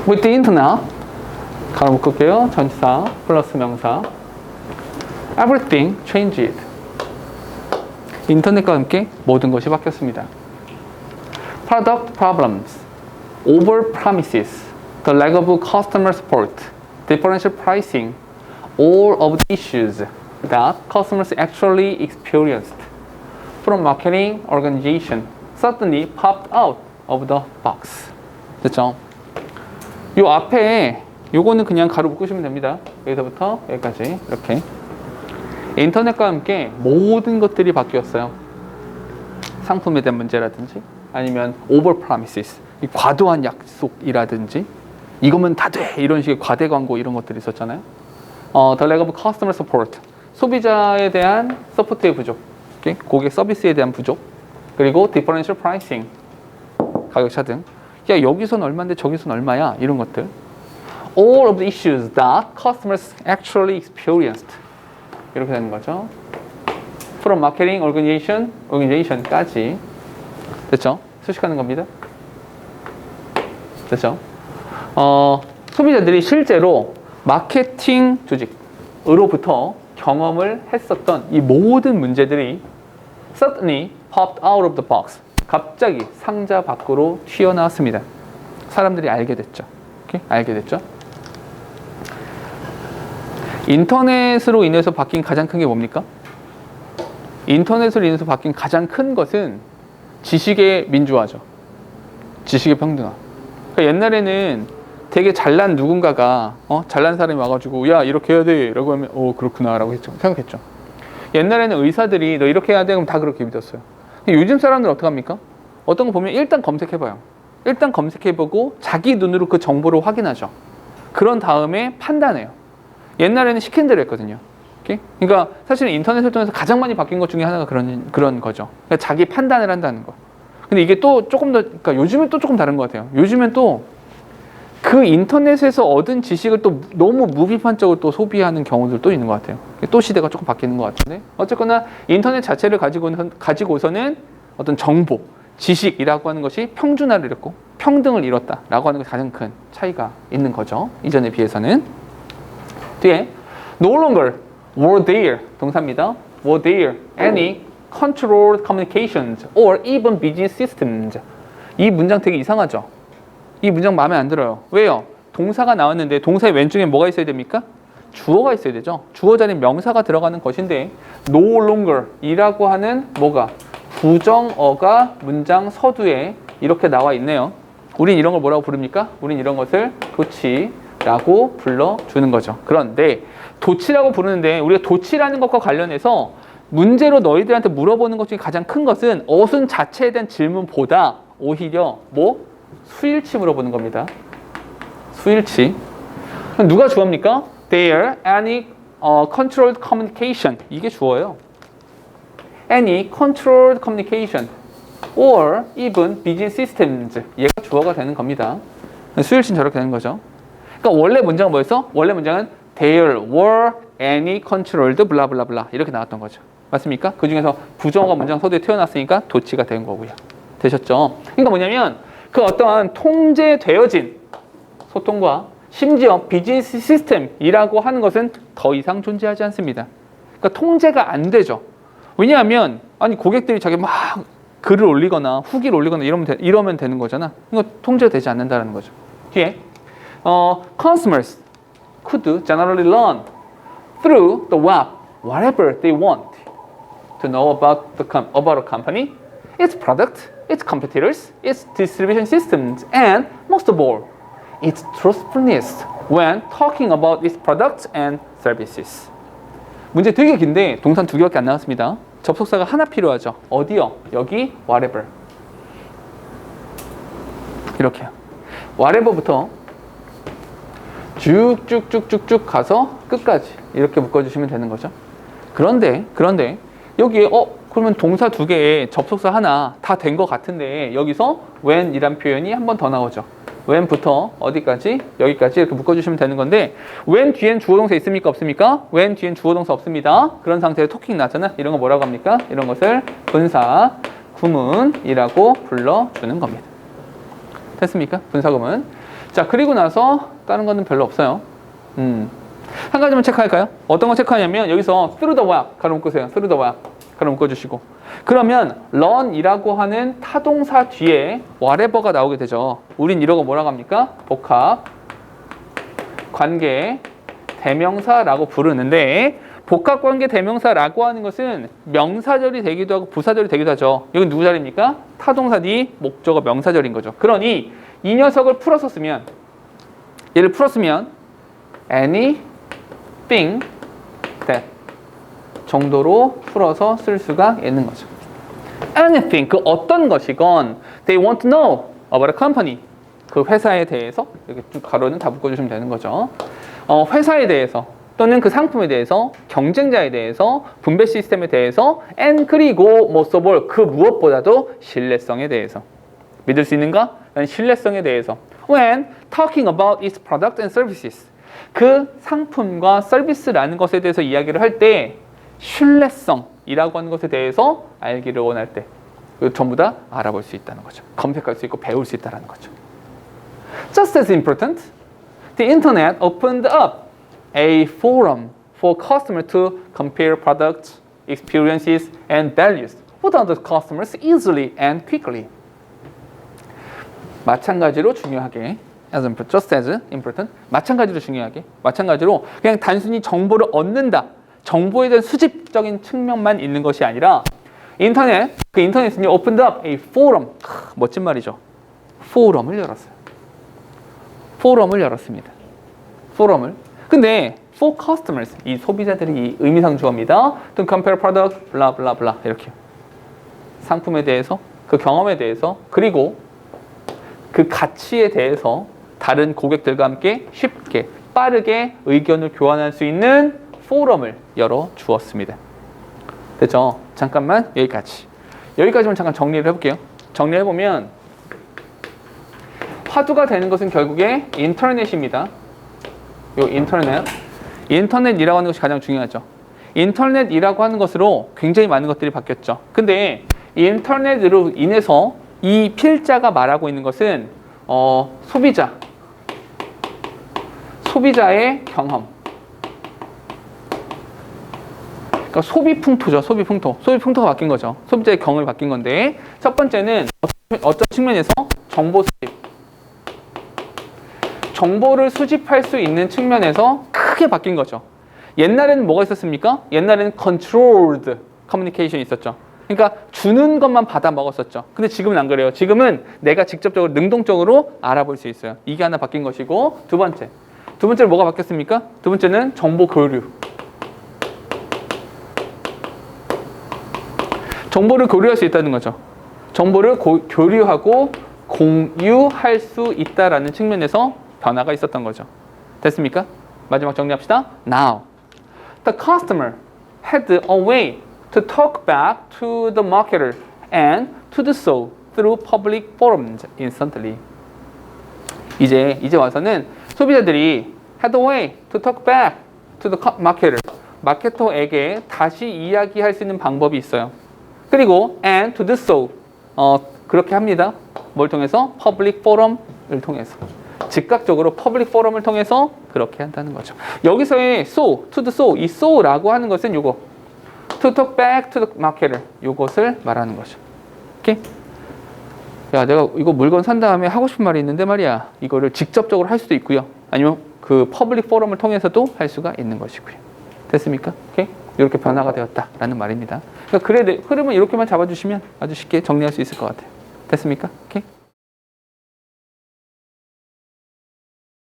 With the internet, 가로 묶을게요. 전치사 플러스 명사. Everything changed. 인터넷과 함께 모든 것이 바뀌었습니다. Product problems, over promises, the lack of customer support, differential pricing, all of the issues that customers actually experienced from marketing organization suddenly popped out of the box. 됐죠? 요 앞에 요거는 그냥 가로 묶으시면 됩니다. 여기서부터 여기까지 이렇게. 인터넷과 함께 모든 것들이 바뀌었어요. 상품에 대한 문제라든지 아니면 over promises, 이 과도한 약속이라든지 이거면 다 돼 이런 식의 과대 광고 이런 것들이 있었잖아요. The lack of customer support, 소비자에 대한 서포트의 부족, 고객 서비스에 대한 부족, 그리고 differential pricing, 가격 차등. 야 여기선 얼마인데 저기선 얼마야 이런 것들. All of the issues that customers actually experienced. 이렇게 되는 거죠. From marketing organization까지. 됐죠? 수식하는 겁니다. 됐죠? 소비자들이 실제로 마케팅 조직으로부터 경험을 했었던 이 모든 문제들이 suddenly popped out of the box. 갑자기 상자 밖으로 튀어나왔습니다. 사람들이 알게 됐죠. 오케이? 알게 됐죠? 인터넷으로 인해서 바뀐 가장 큰 게 뭡니까? 인터넷으로 인해서 바뀐 가장 큰 것은 지식의 민주화죠. 지식의 평등화. 그러니까 옛날에는 되게 잘난 누군가가 잘난 사람이 와가지고 야 이렇게 해야 돼 라고 하면 그렇구나 라고 생각했죠. 옛날에는 의사들이 너 이렇게 해야 돼 그럼 다 그렇게 믿었어요. 요즘 사람들은 어떻게 합니까? 어떤 거 보면 일단 검색해봐요. 일단 검색해보고 자기 눈으로 그 정보를 확인하죠. 그런 다음에 판단해요. 옛날에는 시킨 대로 했거든요. 오케이? 그러니까 사실은 인터넷을 통해서 가장 많이 바뀐 것 중에 하나가 그런 거죠. 그러니까 자기 판단을 한다는 거. 근데 이게 또 조금 더, 그러니까 요즘은 또 조금 다른 것 같아요. 요즘엔 또 그 인터넷에서 얻은 지식을 또 너무 무비판적으로 또 소비하는 경우들도 있는 것 같아요. 또 시대가 조금 바뀌는 것 같은데. 어쨌거나 인터넷 자체를 가지고서는 어떤 정보, 지식이라고 하는 것이 평준화를 이뤘고 평등을 이뤘다라고 하는 것이 가장 큰 차이가 있는 거죠. 이전에 비해서는. 뒤에 no longer were there 동사입니다. were there any controlled communications or even business systems. 이 문장 되게 이상하죠? 이 문장 마음에 안 들어요. 왜요? 동사가 나왔는데 동사의 왼쪽에 뭐가 있어야 됩니까? 주어가 있어야 되죠. 주어 자리에 명사가 들어가는 것인데 no longer 이라고 하는 뭐가? 부정어가 문장 서두에 이렇게 나와 있네요. 우린 이런 걸 뭐라고 부릅니까? 우린 이런 것을 도치라고 불러주는 거죠. 그런데 도치라고 부르는데 우리가 도치라는 것과 관련해서 문제로 너희들한테 물어보는 것 중에 가장 큰 것은 어순 자체에 대한 질문보다 오히려 수일치 물어보는 겁니다. 수일치. 누가 주어입니까? There any controlled communication. 이게 주어예요. Any controlled communication or even business systems. 얘가 주어가 되는 겁니다. 수일치는 저렇게 되는 거죠. 그러니까 원래 문장은 뭐였어? 원래 문장은 There were any controlled 블라블라블라 이렇게 나왔던 거죠. 맞습니까? 그 중에서 부정어가 문장 서두에 튀어나왔으니까 도치가 된 거고요. 되셨죠? 그러니까 뭐냐면 그 어떠한 통제되어진 소통과 심지어 비즈니스 시스템이라고 하는 것은 더 이상 존재하지 않습니다. 그러니까 통제가 안 되죠. 왜냐하면 고객들이 자기 막 글을 올리거나 후기를 올리거나 이러면 되는 거잖아. 이거 통제되지 않는다는 거죠. 뒤에 consumers could generally learn through the web whatever they want to know about a company, its product, its competitors, its distribution systems, and most of all, its truthfulness when talking about its products and services. 문제 되게 긴데 동산 2개밖에 안 나왔습니다. 접속사가 하나 필요하죠. 어디요? 여기 whatever. 이렇게요. whatever부터 쭉쭉쭉쭉쭉 가서 끝까지 이렇게 묶어주시면 되는 거죠. 그런데 여기에 그러면 동사 2개에 접속사 하나 다 된 것 같은데 여기서 when이란 표현이 한 번 더 나오죠. when부터 어디까지? 여기까지 이렇게 묶어주시면 되는 건데 when 뒤엔 주어동사 있습니까? 없습니까? when 뒤엔 주어동사 없습니다. 그런 상태에 토킹 나잖아. 이런 거 뭐라고 합니까? 이런 것을 분사 구문이라고 불러주는 겁니다. 됐습니까? 분사 구문. 자, 그리고 나서 다른 거는 별로 없어요. 한 가지만 체크할까요? 어떤 거 체크하냐면 여기서 through the what 가로 묶으세요. through the what 가로 묶어주시고, 그러면 run이라고 하는 타동사 뒤에 whatever가 나오게 되죠. 우린 이런 거 뭐라고 합니까? 복합 관계 대명사라고 부르는데, 복합관계 대명사라고 하는 것은 명사절이 되기도 하고 부사절이 되기도 하죠. 여기 누구 자리입니까? 타동사 뒤 목적어 명사절인 거죠. 그러니 이 녀석을 풀어서 쓰면, 얘를 풀었으면 anything that 정도로 풀어서 쓸 수가 있는 거죠. anything, 그 어떤 것이건 they want to know about a company, 그 회사에 대해서, 이렇게 쭉 가로는 다 묶어주시면 되는 거죠. 회사에 대해서 또는 그 상품에 대해서, 경쟁자에 대해서, 분배 시스템에 대해서, and 그리고 most of all, 그 무엇보다도 신뢰성에 대해서. 믿을 수 있는가? 신뢰성에 대해서. When talking about its product and services, 그 상품과 서비스라는 것에 대해서 이야기를 할 때 신뢰성이라고 하는 것에 대해서 알기를 원할 때 전부 다 알아볼 수 있다는 거죠. 검색할 수 있고 배울 수 있다는 거죠. Just as important, the internet opened up a forum for customers to compare products, experiences, and values with other customers easily and quickly. 마찬가지로 중요하게, just as important, 마찬가지로 중요하게, 마찬가지로 그냥 단순히 정보를 얻는다, 정보에 대한 수집적인 측면만 있는 것이 아니라 인터넷, 그 인터넷은요, opened up a forum, 멋진 말이죠. 포럼을 열었어요. 포럼을 열었습니다. 포럼을. 근데 for customers, 이 소비자들이 이 의미상 주어입니다. to compare product, blah blah blah 이렇게 상품에 대해서, 그 경험에 대해서, 그리고 그 가치에 대해서 다른 고객들과 함께 쉽게 빠르게 의견을 교환할 수 있는 포럼을 열어 주었습니다. 됐죠? 잠깐만 여기까지만 잠깐 정리를 해볼게요. 정리해보면 화두가 되는 것은 결국에 인터넷입니다. 요 인터넷이라고 하는 것이 가장 중요하죠. 인터넷이라고 하는 것으로 굉장히 많은 것들이 바뀌었죠. 근데 인터넷으로 인해서 이 필자가 말하고 있는 것은 소비자의 경험, 그러니까 소비풍토죠. 소비풍토가 바뀐 거죠. 소비자의 경험이 바뀐 건데, 첫 번째는 어떤 측면에서 정보 수집, 정보를 수집할 수 있는 측면에서 크게 바뀐 거죠. 옛날에는 뭐가 있었습니까? 옛날에는 controlled communication 있었죠. 그러니까 주는 것만 받아 먹었었죠. 근데 지금은 안 그래요. 지금은 내가 직접적으로 능동적으로 알아볼 수 있어요. 이게 하나 바뀐 것이고, 두 번째는 뭐가 바뀌었습니까? 두 번째는 정보 교류. 정보를 교류할 수 있다는 거죠. 정보를 교류하고 공유할 수 있다라는 측면에서 변화가 있었던 거죠. 됐습니까? 마지막 정리합시다. Now, the customer had a way to talk back to the marketer and to do so through public forums instantly. 이제 와서는 소비자들이 had a way to talk back to the marketer, 마케터에게 다시 이야기할 수 있는 방법이 있어요. 그리고 and to do so, 그렇게 합니다. 뭘 통해서? public forum을 통해서. 즉각적으로 퍼블릭 포럼을 통해서 그렇게 한다는 거죠. 여기서의 so, to do so, 이 so라고 하는 것은 요거 to talk back to the marketer, 요것을 말하는 거죠. 오케이? 야, 내가 이거 물건 산 다음에 하고 싶은 말이 있는데 말이야, 이거를 직접적으로 할 수도 있고요, 아니면 그 퍼블릭 포럼을 통해서도 할 수가 있는 것이고요. 됐습니까? 오케이? 이렇게 변화가 되었다라는 말입니다. 그러니까 흐름은 이렇게만 잡아주시면 아주 쉽게 정리할 수 있을 것 같아요. 됐습니까? 오케이?